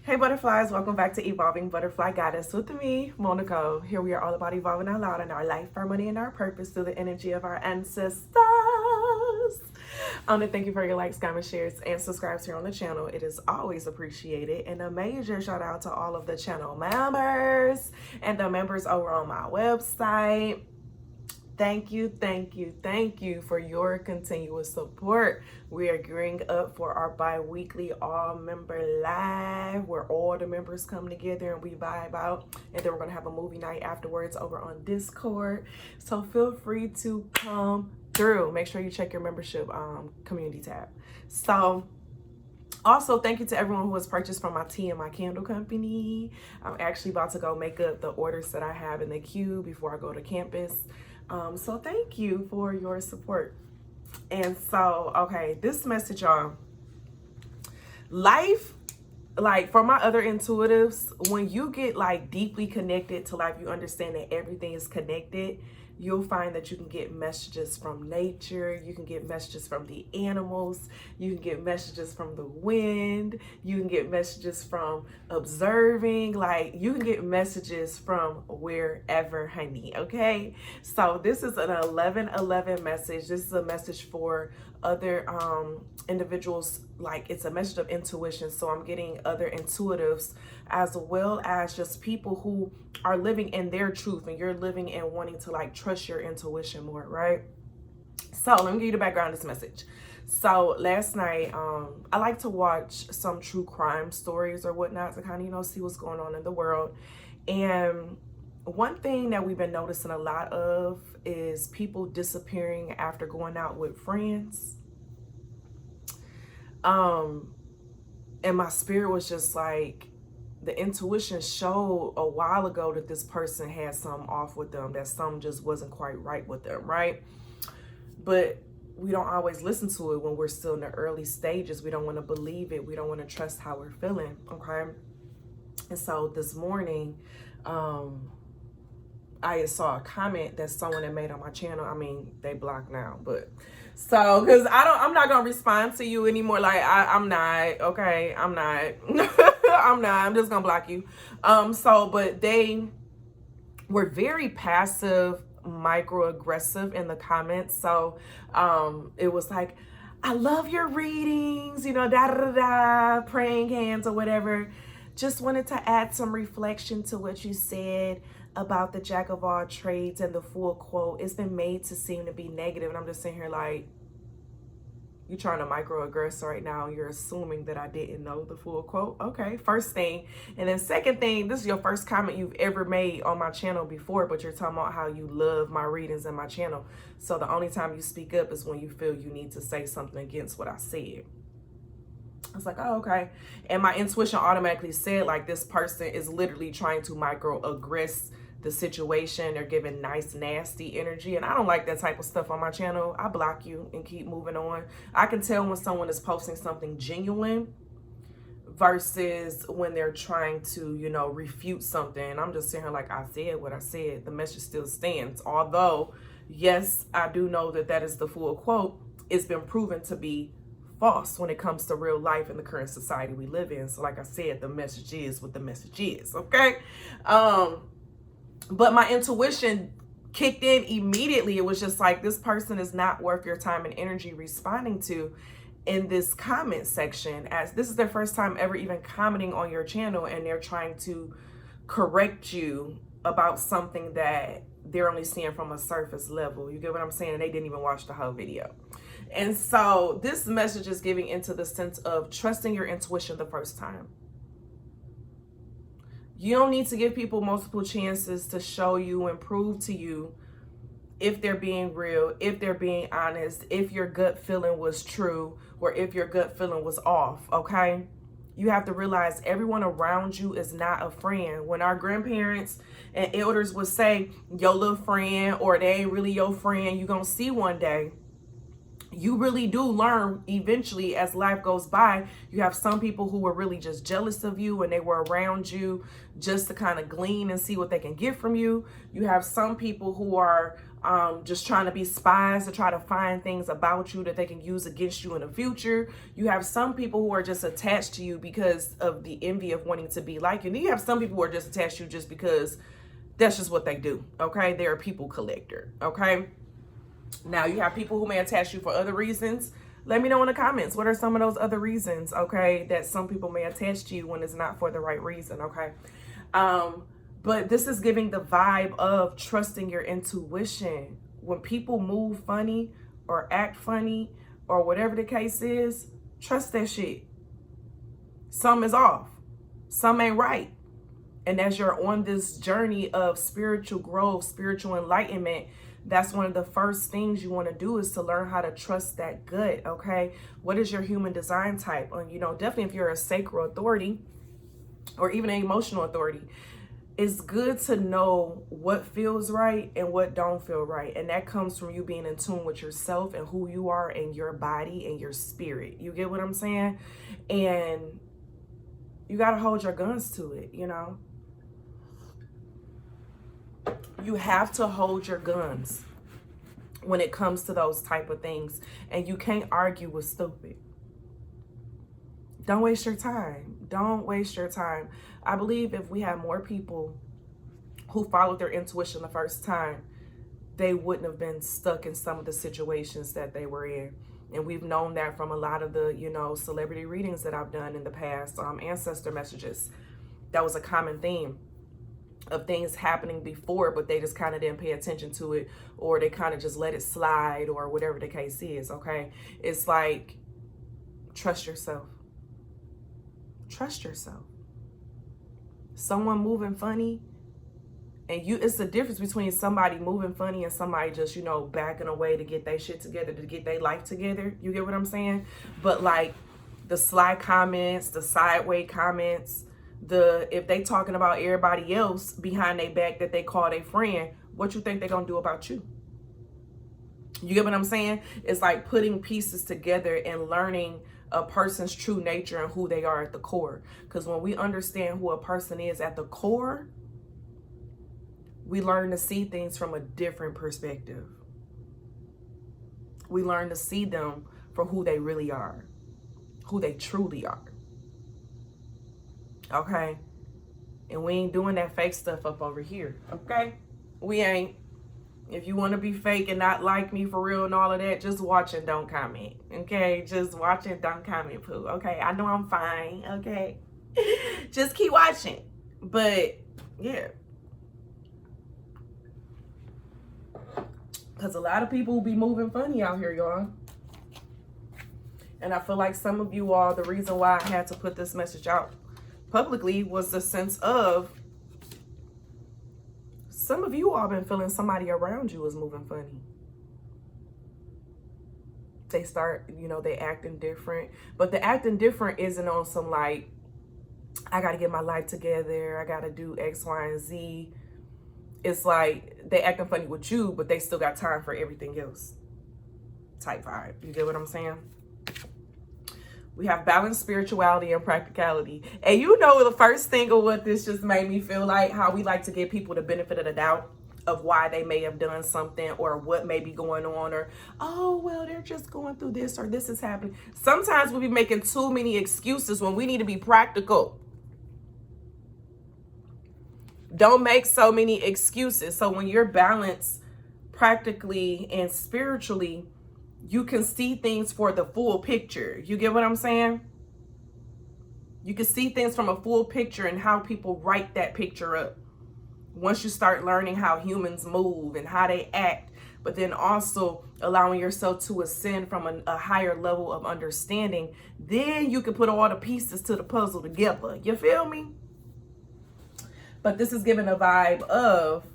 Hey butterflies, welcome back to Evolving Butterfly Goddess with me, Moe Nicole. Here we are all about evolving out loud in our life, our money, and our purpose through the energy of our ancestors. And thank you for your likes, comments, shares, and subscribes here on the channel. It is always appreciated. And a major shout out to all of the channel members and the members over on my website. Thank you for your continuous support. We are gearing up for our bi-weekly all-member live where all the members come together and we vibe out. And then we're going to have a movie night afterwards over on Discord. So feel free to come through. Make sure you check your membership community tab. So also, thank you to everyone who has purchased from my tea and my candle company. I'm actually about to go make up the orders that I have in the queue before I go to campus. So thank you for your support. And so, okay, this message, y'all. Life, like for my other intuitives, when you get like deeply connected to life, you understand that everything is connected. You'll find that you can get messages from nature, you can get messages from the animals, you can get messages from the wind, you can get messages from observing, like you can get messages from wherever, honey, okay? So this is an 1111 message. This is a message for other individuals, like it's a message of intuition. So I'm getting other intuitives as well as just people who are living in their truth and you're living and wanting to like trust your intuition more, right? So let me give you the background of this message. So last night, I like to watch some true crime stories or whatnot to kind of, see what's going on in the world. And one thing that we've been noticing a lot of is people disappearing after going out with friends. And my spirit was just like, the intuition showed a while ago that this person had something off with them, that something just wasn't quite right with them, right? But we don't always listen to it when we're still in the early stages. We don't want to believe it. We don't want to trust how we're feeling, okay? And so this morning, I saw a comment that someone had made on my channel. I mean, they blocked now, but so because I'm not gonna respond to you anymore. Like I'm not, okay, I'm not. I'm just gonna block you. But they were very passive, microaggressive in the comments. So it was like, I love your readings, da da da da, praying hands or whatever. Just wanted to add some reflection to what you said about the jack of all trades and the full quote. It's been made to seem to be negative, and I'm just sitting here like, you're trying to microaggress right now. You're assuming that I didn't know the full quote. Okay, first thing. And then second thing, this is your first comment you've ever made on my channel before, but you're talking about how you love my readings and my channel. So the only time you speak up is when you feel you need to say something against what I said. I was like, oh, okay. And my intuition automatically said, like, this person is literally trying to microaggress the situation. They're giving nice, nasty energy. And I don't like that type of stuff on my channel. I block you and keep moving on. I can tell when someone is posting something genuine versus when they're trying to, refute something. And I'm just sitting here like, I said what I said. The message still stands. Although, yes, I do know that that is the full quote. It's been proven to be false when it comes to real life in the current society we live in. So like I said, the message is what the message is, okay? But my intuition kicked in immediately. It was just like, this person is not worth your time and energy responding to in this comment section, as this is their first time ever even commenting on your channel, and they're trying to correct you about something that they're only seeing from a surface level. You get what I'm saying? And they didn't even watch the whole video. And so this message is giving into the sense of trusting your intuition the first time. You don't need to give people multiple chances to show you and prove to you if they're being real, if they're being honest, if your gut feeling was true, or if your gut feeling was off, okay? You have to realize everyone around you is not a friend. When our grandparents and elders would say, your little friend, or they ain't really your friend, you're going to see one day you really do learn eventually as life goes by. You have some people who were really just jealous of you and they were around you just to kind of glean and see what they can get from you. You have some people who are just trying to be spies to try to find things about you that they can use against you in the future. You have some people who are just attached to you because of the envy of wanting to be like you. And then you have some people who are just attached to you just because that's just what they do. Okay, they're a people collector. Okay. Now, you have people who may attach you for other reasons. Let me know in the comments. What are some of those other reasons, okay, that some people may attach to you when it's not for the right reason, okay? But this is giving the vibe of trusting your intuition. When people move funny or act funny or whatever the case is, trust that shit. Some is off. Some ain't right. And as you're on this journey of spiritual growth, spiritual enlightenment, that's one of the first things you want to do is to learn how to trust that gut, okay? What is your human design type? You know, definitely if you're a sacral authority or even an emotional authority, it's good to know what feels right and what don't feel right. And that comes from you being in tune with yourself and who you are and your body and your spirit. You get what I'm saying? And you got to hold your guns to it, you know? You have to hold your guns when it comes to those type of things. And you can't argue with stupid. Don't waste your time. Don't waste your time. I believe if we had more people who followed their intuition the first time, they wouldn't have been stuck in some of the situations that they were in. And we've known that from a lot of the, you know, celebrity readings that I've done in the past, ancestor messages. That was a common theme of things happening before, but they just kind of didn't pay attention to it, or they kind of just let it slide, or whatever the case is, okay? It's like, trust yourself. Trust yourself. Someone moving funny, and it's the difference between somebody moving funny and somebody just, you know, backing away to get their shit together, to get their life together. You get what I'm saying? But like the sly comments, the sideways comments, if they talking about everybody else behind their back that they call their friend, what you think they're gonna do about you? You get what I'm saying? It's like putting pieces together and learning a person's true nature and who they are at the core. Because when we understand who a person is at the core, we learn to see things from a different perspective. We learn to see them for who they really are, who they truly are. Okay? And we ain't doing that fake stuff up over here. Okay? We ain't. If you want to be fake and not like me for real and all of that, just watch and don't comment. Okay? Just watch and don't comment, poo. Okay? I know I'm fine. Okay? Just keep watching. But, yeah. Because a lot of people will be moving funny out here, y'all. And I feel like some of you all, the reason why I had to put this message out publicly was the sense of some of you all been feeling somebody around you is moving funny. They start, you know, they acting different. But the acting different isn't on some like, I got to get my life together. I got to do X, Y, and Z. It's like they acting funny with you, but they still got time for everything else type vibe. You get what I'm saying? We have balanced spirituality and practicality. And you know the first thing of what this just made me feel like, how we like to give people the benefit of the doubt of why they may have done something or what may be going on, or, oh, well, they're just going through this or this is happening. Sometimes we be making too many excuses when we need to be practical. Don't make so many excuses. So when you're balanced practically and spiritually, you can see things for the full picture. You get what I'm saying? You can see things from a full picture and how people write that picture up. Once you start learning how humans move and how they act, but then also allowing yourself to ascend from a higher level of understanding, then you can put all the pieces to the puzzle together. You feel me? But this is giving a vibe of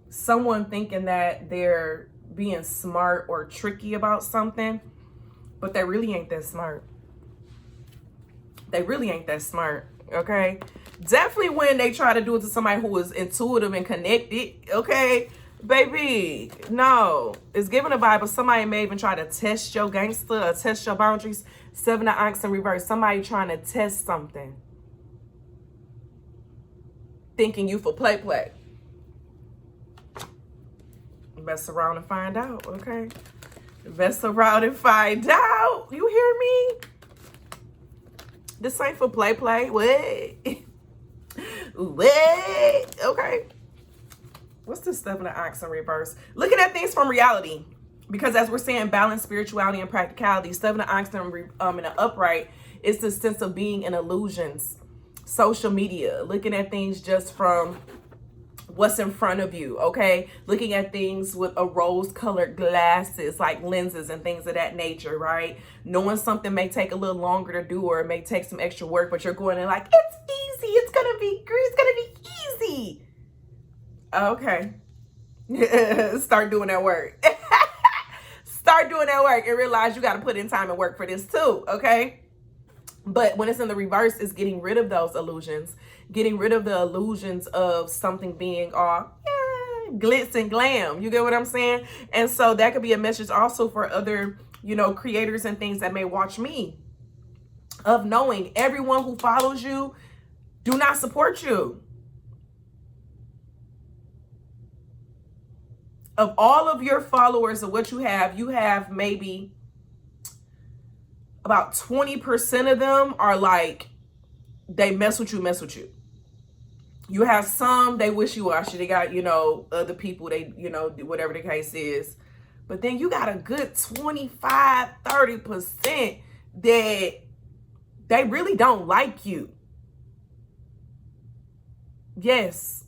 someone thinking that they're being smart or tricky about something, but they really ain't that smart. They really ain't that smart, okay? Definitely when they try to do it to somebody who is intuitive and connected, okay? Baby, no. It's giving a vibe of somebody may even try to test your gangster or test your boundaries. Seven of Axe in reverse. Somebody trying to test something. Thinking you for play. Mess around and find out, okay? Mess around and find out. You hear me? This ain't for play. What? What? Okay. What's this stuff in the Axe in reverse? Looking at things from reality. Because as we're saying, balance, spirituality, and practicality. Stuff in the Axe in the upright is the sense of being in illusions. Social media. Looking at things just from what's in front of you, okay? Looking at things with a rose-colored glasses, like lenses and things of that nature, right? Knowing something may take a little longer to do or it may take some extra work, but you're going in like, it's easy, it's gonna be great, it's gonna be easy. Okay. Start doing that work. Start doing that work and realize you got to put in time and work for this too, okay? But when it's in the reverse, it's getting rid of those illusions. Getting rid of the illusions of something being all glitz and glam. You get what I'm saying? And so that could be a message also for other, creators and things that may watch me. Of knowing everyone who follows you do not support you. Of all of your followers of what you have maybe about 20% of them are like, they mess with you. You have some, they wish you well. They got, other people, they, whatever the case is. But then you got a good 25, 30% that they really don't like you. Yes.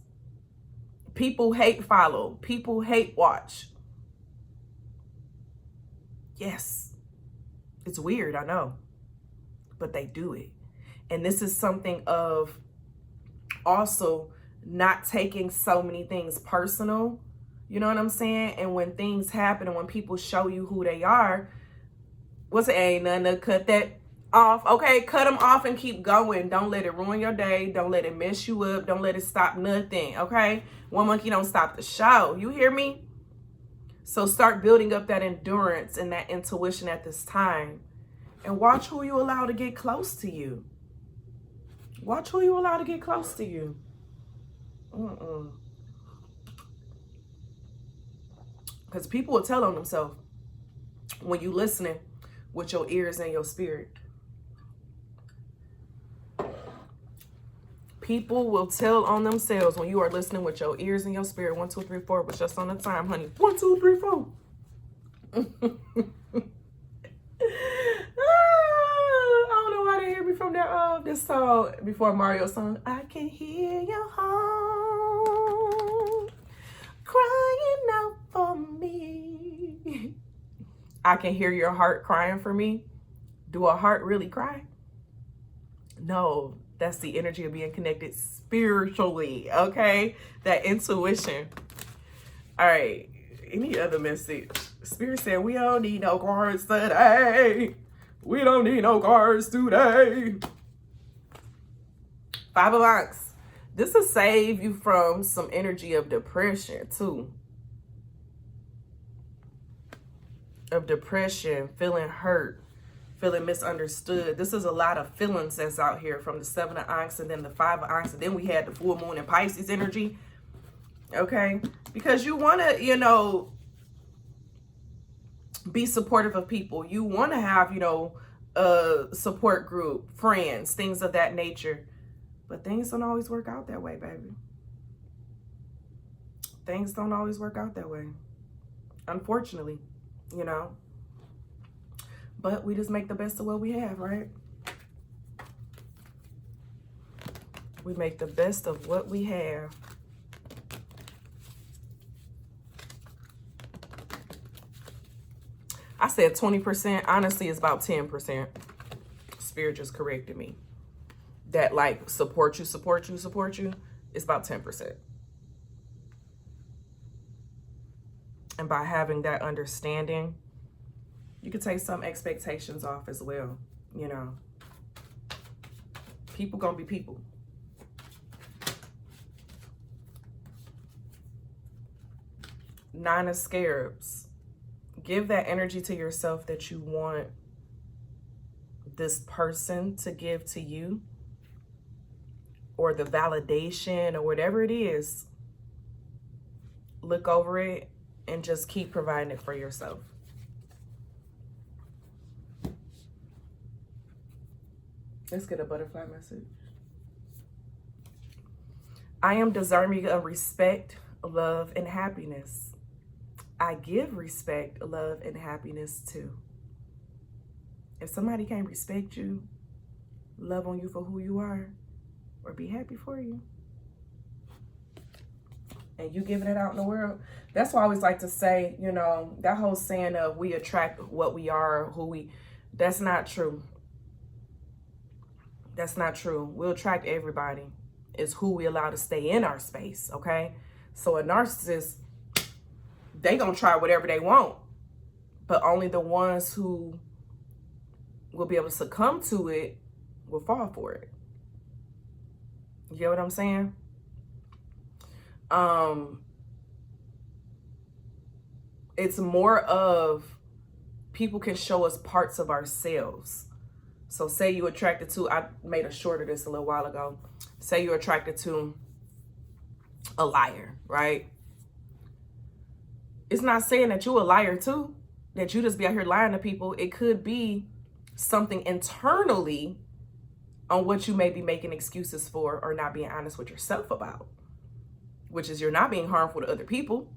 People hate follow. People hate watch. Yes. It's weird, I know. But they do it. And this is something of also not taking so many things personal. You know what I'm saying? And when things happen and when people show you who they are, ain't nothing to cut that off. Okay, cut them off and keep going. Don't let it ruin your day. Don't let it mess you up. Don't let it stop nothing. Okay? One monkey don't stop the show. You hear me? So start building up that endurance and that intuition at this time. And watch who you allow to get close to you. Watch who you allow to get close to you. Because people will tell on themselves when you listening with your ears and your spirit. People will tell on themselves when you are listening with your ears and your spirit. 1, 2, 3, 4 was just on the time, honey. 1, 2, 3, 4. I don't know why they hear me from that this song before Mario song. I can hear your heart crying out for me. I can hear your heart crying for me. Do a heart really cry? No. That's the energy of being connected spiritually, okay? That intuition. All right. Any other message? Spirit said, we don't need no cards today. We don't need no cards today. 5 of Wands. This will save you from some energy of depression, too. Of depression, feeling hurt. Feeling misunderstood. This is a lot of feelings that's out here from the 7 of Wands and then the 5 of Wands. And then we had the full moon and Pisces energy. Okay. Because you want to, be supportive of people. You want to have, a support group, friends, things of that nature. But things don't always work out that way, baby. Things don't always work out that way. Unfortunately, But we just make the best of what we have, right? We make the best of what we have. I said 20%. Honestly, it's about 10%. Spirit just corrected me. That like support you. It's about 10%. And by having that understanding, you could take some expectations off as well, People gonna be people. Nine of Scarabs. Give that energy to yourself that you want this person to give to you, or the validation or whatever it is. Look over it and just keep providing it for yourself. Let's get a butterfly message. I am deserving of respect, love, and happiness. I give respect, love, and happiness too. If somebody can't respect you, love on you for who you are, or be happy for you, and you giving it out in the world, that's why I always like to say, you know, that whole saying of we attract what we are, who we, that's not true. That's not true. We'll attract everybody. It's who we allow to stay in our space, okay? So a narcissist, they gonna try whatever they want, but only the ones who will be able to succumb to it will fall for it. You get what I'm saying? It's more of people can show us parts of ourselves. So say you attracted to, I made a short of this a little while ago. Say you're attracted to a liar, right? It's not saying that you're a liar too, that you just be out here lying to people. It could be something internally on what you may be making excuses for or not being honest with yourself about, which is you're not being harmful to other people.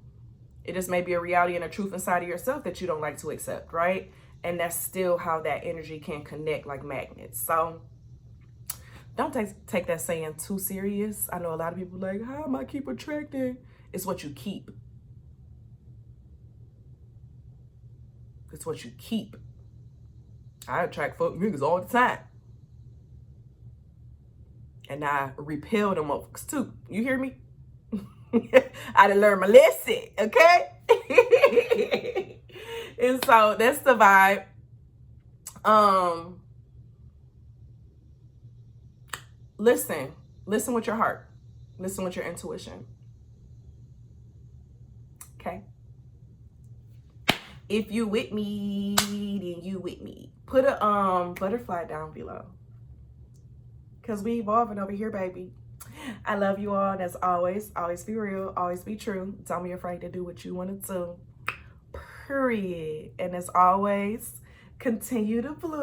It just may be a reality and a truth inside of yourself that you don't like to accept, right? And that's still how that energy can connect like magnets. So don't take that saying too serious. I know a lot of people like, how am I keep attracting? It's what you keep. It's what you keep. I attract fuck niggas all the time. And I repel them folks too. You hear me? I done learned my lesson, okay? And so that's the vibe. Listen with your heart. Listen with your intuition. Okay? If you with me, then you with me. Put a butterfly down below. Cause we evolving over here, baby. I love you all. And as always be real, always be true. Don't be afraid to do what you want to do. Period. And as always, continue to bloom.